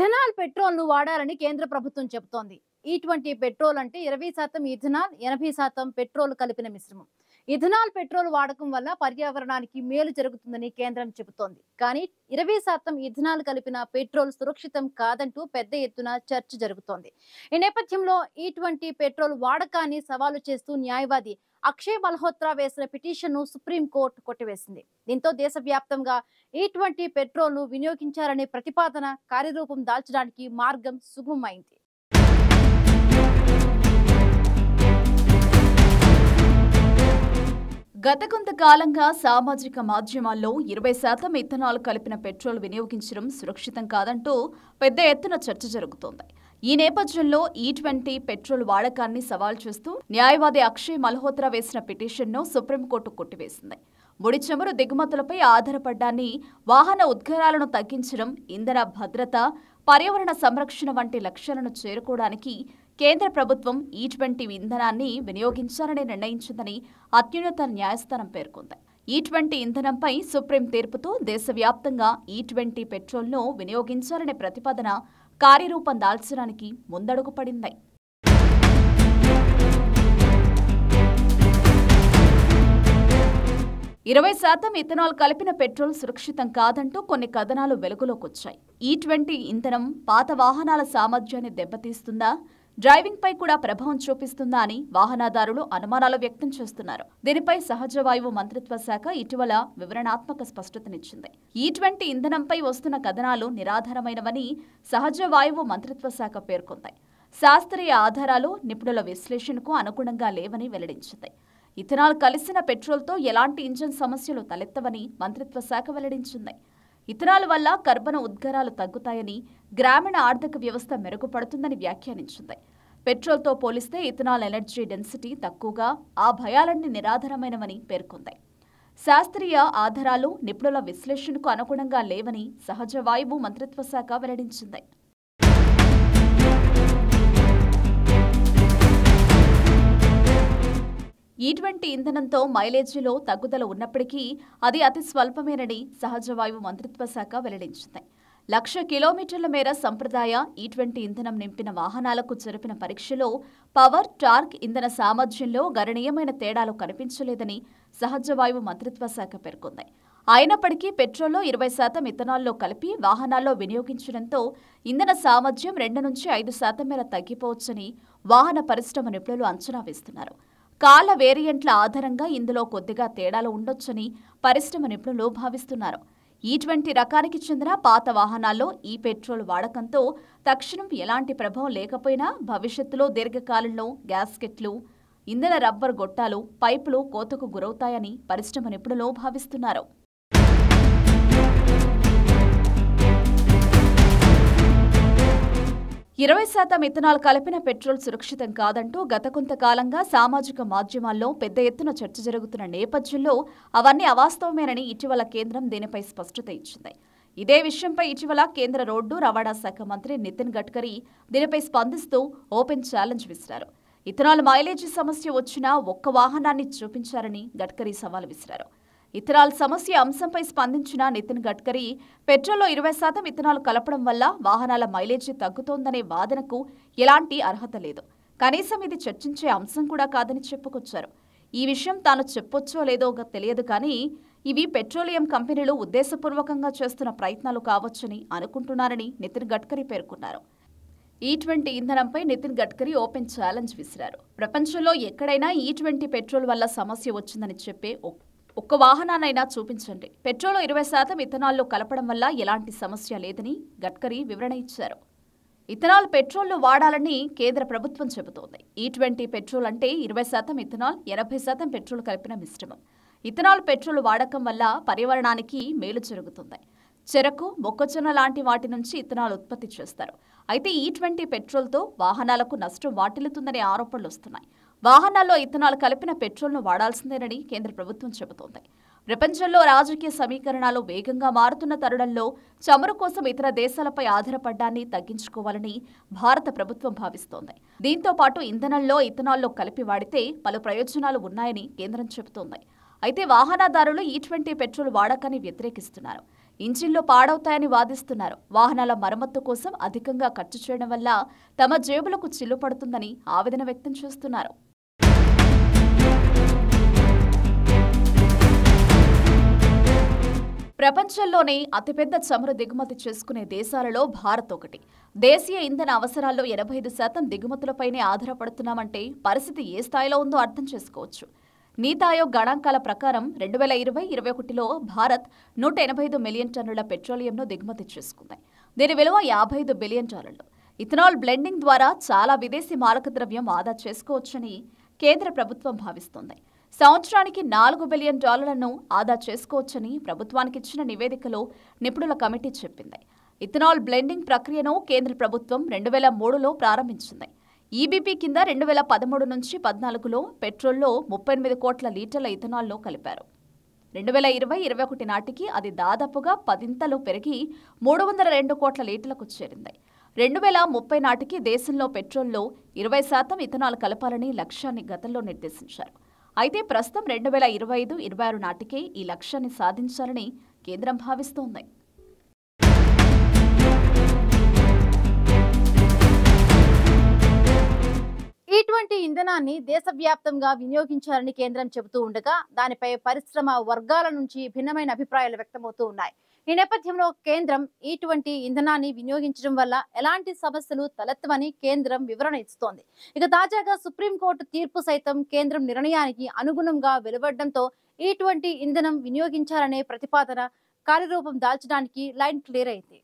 Ethanol పెట్రోల్‌ను వాడాలని కేంద్ర ప్రభుత్వం చెబుతోంది. ఈ20 పెట్రోల్ అంటే 20% ఇథనాల్, 80% పెట్రోల్ కలిపిన మిశ్రమం. ఇథనాల్ పెట్రోల్ వాడకం వల్ల పర్యావరణానికి మేలు జరుగుతుందని కేంద్రం చెబుతోంది. కానీ 20% ఇథనాల్ కలిపిన పెట్రోల్ సురక్షితం కాదంటూ పెద్ద ఎత్తున చర్చ జరుగుతోంది. ఈ నేపథ్యంలో ఈ20 పెట్రోల్ వాడకాన్ని సవాలు చేస్తూ న్యాయవాది అక్షయ్ మల్హోత్రా వేసిన పిటిషన్‌ను సుప్రీంకోర్టు కొట్టివేసింది. దీంతో దేశవ్యాప్తంగా ఈ20 పెట్రోల్‌ను వినియోగించాలనే ప్రతిపాదన కార్యరూపం దాల్చడానికి మార్గం సుగమమైంది. గత కొంతకాలంగా సామాజిక మాధ్యమాల్లో 20% ఇథనాల్ కలిపిన పెట్రోల్ వినియోగించడం సురక్షితం కాదంటూ పెద్ద ఎత్తున చర్చ జరుగుతోంది. ఈ నేపథ్యంలో ఈ20 పెట్రోల్ వాడకాన్ని సవాల్ చేస్తూ న్యాయవాది అక్షయ్ మల్హోత్రా వేసిన పిటిషన్ను సుప్రీంకోర్టు కొట్టివేసింది. ముడి చమురు దిగుమతులపై ఆధారపడ్డాన్ని, వాహన ఉద్గారాలను తగ్గించడం, ఇంధన భద్రత, పర్యావరణ సంరక్షణ వంటి లక్ష్యాలను చేరుకోవడానికి కేంద్ర ప్రభుత్వం ఈ20 ఇంధనాన్ని వినియోగించాలని నిర్ణయించిందని అత్యున్నత న్యాయస్థానం పేర్కొంది. ఈ20 ఇంధనంపై సుప్రీం తీర్పుతో దేశవ్యాప్తంగా ఈ20 పెట్రోల్ను వినియోగించాలనే ప్రతిపాదన కార్యరూపం దాల్చడానికి ముందడుగు పడింది. %20 ఇథనాల్ కలిపిన పెట్రోల్ సురక్షితం కాదంటూ కొన్ని కథనాలు వెలుగులోకొచ్చాయి. ఈ20 ఇంధనం పాత వాహనాల సామర్థ్యాన్ని దెబ్బతీస్తుందా, డ్రైవింగ్ పై కూడా ప్రభావం చూపిస్తుందా అని వాహనదారులు అనుమానాలు వ్యక్తం చేస్తున్నారు. దీనిపై సహజ వాయువు మంత్రిత్వ శాఖ ఇటీవల వివరణాత్మక స్పష్టతనిచ్చింది. ఈ20 ఇంధనంపై వస్తున్న కథనాలు నిరాధారమైనవని సహజ వాయువు మంత్రిత్వ శాఖ పేర్కొంది. శాస్త్రీయ ఆధారాలు, నిపుణుల విశ్లేషణకు అనుగుణంగా లేవని వెల్లడించింది. ఇథనాల్ కలిసిన పెట్రోల్తో ఎలాంటి ఇంజన్ సమస్యలు తలెత్తవని మంత్రిత్వ శాఖ వెల్లడించింది. ఇథనాల్ వల్ల కర్బన ఉద్గారాలు తగ్గుతాయని, గ్రామీణ ఆర్థిక వ్యవస్థ మెరుగుపడుతుందని వ్యాఖ్యానించింది. పెట్రోల్తో పోలిస్తే ఇథనాల్ ఎనర్జీ డెన్సిటీ తక్కువగా, ఆ భయాలన్నీ నిరాధారమైనవని పేర్కొంది. శాస్త్రీయ ఆధారాలు, నిపుణుల విశ్లేషణకు అనుగుణంగా లేవని సహజ వాయువు మంత్రిత్వ శాఖ వెల్లడించింది. ఈ20 ఇంధనంతో మైలేజీలో తగ్గుదల ఉన్నప్పటికీ అది అతి స్వల్పమేనని సహజ వాయువు మంత్రిత్వ శాఖ వెల్లడించింది. 1,00,000 కిలోమీటర్ల మేర సంప్రదాయ ఈ20 ఇంధనం నింపిన వాహనాలకు జరిపిన పరీక్షలో పవర్, టార్క్, ఇంధన సామర్థ్యంలో గణనీయమైన తేడాలు కనిపించలేదని సహజ వాయువు మంత్రిత్వ శాఖ పేర్కొంది. అయినప్పటికీ పెట్రోల్లో 20% ఇథనాల్లో కలిపి వాహనాల్లో వినియోగించడంతో ఇంధన సామర్థ్యం 2 నుంచి 5% మేర తగ్గిపోవచ్చని వాహన పరిశ్రమ నిపుణులు అంచనా వేస్తున్నారు. కాల వేరియంట్ల ఆధారంగా ఇందులో కొద్దిగా తేడాలు ఉండొచ్చని పరిశ్రమ నిపుణులు భావిస్తున్నారు. ఈ20 రకానికి చెందిన పాత వాహనాల్లో ఈ పెట్రోల్ వాడకంతో తక్షణం ఎలాంటి ప్రభావం లేకపోయినా భవిష్యత్తులో దీర్ఘకాలంలో గ్యాస్కెట్లు, ఇంధన రబ్బర్ గొట్టాలు, పైపులు కోతకు గురవుతాయని పరిశ్రమ నిపుణులు భావిస్తున్నారు. %20 ఇథనాల్ కలిపిన పెట్రోల్ సురక్షితం కాదంటూ గత కొంతకాలంగా సామాజిక మాధ్యమాల్లో పెద్ద ఎత్తున చర్చ జరుగుతున్న నేపథ్యంలో అవన్నీ అవాస్తవమేనని ఇటీవల కేంద్రం దీనిపై స్పష్టత ఇచ్చింది. ఇదే విషయంపై ఇటీవల కేంద్ర రోడ్డు రవాణా శాఖ మంత్రి నితిన్ గడ్కరీ దీనిపై స్పందిస్తూ ఓపెన్ ఛాలెంజ్ విసిరారు. ఇథనాల్ మైలేజీ సమస్య వచ్చినా ఒక్క వాహనాన్ని చూపించారని గడ్కరీ సవాల్ విసిరారు. ఇథనాల్ సమస్య అంశంపై స్పందించిన నితిన్ గడ్కరీ పెట్రోల్లో 20% ఇథనాల్ కలపడం వల్ల వాహనాల మైలేజీ తగ్గుతోందనే వాదనకు ఎలాంటి అర్హత లేదు, కనీసం ఇది చర్చించే అంశం కూడా కాదని చెప్పుకొచ్చారు. ఈ విషయం తాను చెప్పొచ్చో లేదో తెలియదు, కానీ ఇవి పెట్రోలియం కంపెనీలు ఉద్దేశపూర్వకంగా చేస్తున్న ప్రయత్నాలు కావచ్చని అనుకుంటున్నారని నితిన్ గడ్కరీ పేర్కొన్నారు. ఈ20 ఇంధనంపై నితిన్ గడ్కరీ ఓపెన్ ఛాలెంజ్ విసిరారు. ప్రపంచంలో ఎక్కడైనా ఈ20 పెట్రోల్ వల్ల సమస్య వచ్చిందని చెప్పే ఒక్క వాహనాన్నైనా చూపించండి. పెట్రోల్ 20% ఇథనాల్లో కలపడం వల్ల ఎలాంటి సమస్య లేదని గడ్కరీ వివరణ ఇచ్చారు. ఇథనాల్ పెట్రోల్ను వాడాలని కేంద్ర ప్రభుత్వం చెబుతోంది. ఈ20 పెట్రోల్ అంటే 20% ఇథనాల్, 80% పెట్రోల్ కలిపిన మిశ్రమం. ఇథనాల్ పెట్రోల్ వాడకం వల్ల పర్యావరణానికి మేలు జరుగుతుంది. చెరకు, మొక్కజొన్న లాంటి వాటి నుంచి ఇథనాల్ ఉత్పత్తి చేస్తారు. అయితే ఈ20 పెట్రోల్తో వాహనాలకు నష్టం వాటిల్లుతుందనే ఆరోపణలు వస్తున్నాయి. వాహనాల్లో ఇథనాల్ కలిపిన పెట్రోల్ను వాడాల్సిందేనని కేంద్ర ప్రభుత్వం చెబుతోంది. ప్రపంచంలో రాజకీయ సమీకరణాలు వేగంగా మారుతున్న తరుణంలో చమురు కోసం ఇతర దేశాలపై ఆధారపడ్డాన్ని తగ్గించుకోవాలని భారత ప్రభుత్వం భావిస్తోంది. దీంతో పాటు ఇంధనంలో ఇథనాల్లో కలిపి వాడితే పలు ప్రయోజనాలు ఉన్నాయని కేంద్రం చెబుతోంది. అయితే వాహనదారులు ఈ20 పెట్రోల్ వాడకాన్ని వ్యతిరేకిస్తున్నారు. ఇంజిన్లు పాడవుతాయని వాదిస్తున్నారు. వాహనాల మరమ్మత్తు కోసం అధికంగా ఖర్చు చేయడం వల్ల తమ జేబులకు చిల్లు పడుతుందని ఆవేదన వ్యక్తం చేస్తున్నారు. ప్రపంచంలోనే అతిపెద్ద చమురు దిగుమతి చేసుకునే దేశాలలో భారత్ ఒకటి. దేశీయ ఇంధన అవసరాల్లో 85% దిగుమతులపైనే ఆధారపడుతున్నామంటే పరిస్థితి ఏ స్థాయిలో ఉందో అర్థం చేసుకోవచ్చు. నీతి ఆయోగ్ గణాంకాల ప్రకారం 2020-21లో భారత్ 185 మిలియన్ టన్నుల పెట్రోలియంను దిగుమతి చేసుకుంది. దీని విలువ $55 బిలియన్. ఇథనాల్ బ్లెండింగ్ ద్వారా చాలా విదేశీ మారక ద్రవ్యం ఆదా చేసుకోవచ్చని కేంద్ర ప్రభుత్వం భావిస్తోంది. సంవత్సరానికి $4 బిలియన్ ఆదా చేసుకోవచ్చని ప్రభుత్వానికి ఇచ్చిన నివేదికలో నిపుణుల కమిటీ చెప్పింది. ఇథనాల్ బ్లెండింగ్ ప్రక్రియను కేంద్ర ప్రభుత్వం 2003లో ప్రారంభించింది. ఈబీపీ కింద 2013 నుంచి 14లో పెట్రోల్లో 38 కోట్ల లీటర్ల ఇథనాల్ను కలిపారు. 2020-21 నాటికి అది దాదాపుగా 10 పెరిగి 302 కోట్ల లీటర్లకు చేరింది. 2030 నాటికి దేశంలో పెట్రోల్లో 20% ఇథనాల్ కలపాలని లక్ష్యాన్ని గతంలో నిర్దేశించారు. అయితే ప్రస్తుతం 2025-26 నాటికే ఈ లక్ష్యాన్ని సాధించాలని కేంద్రం భావిస్తోంది. ఇటువంటి ఇంధనాన్ని దేశవ్యాప్తంగా వినియోగించాలని కేంద్రం చెబుతూ ఉండగా దానిపై పరిశ్రమ వర్గాల నుంచి భిన్నమైన అభిప్రాయాలు వ్యక్తమవుతూ ఉన్నాయి. ఈ నేపథ్యంలో కేంద్రం ఇటువంటి ఇంధనాన్ని వినియోగించడం వల్ల ఎలాంటి సమస్యలు తలెత్తవని కేంద్రం వివరణ ఇస్తోంది. ఇక తాజాగా సుప్రీంకోర్టు తీర్పు సైతం కేంద్రం నిర్ణయానికి అనుగుణంగా వెలువడడంతో ఇటువంటి ఇంధనం వినియోగించాలనే ప్రతిపాదన కార్యరూపం దాల్చడానికి లైన్ క్లియర్ అయింది.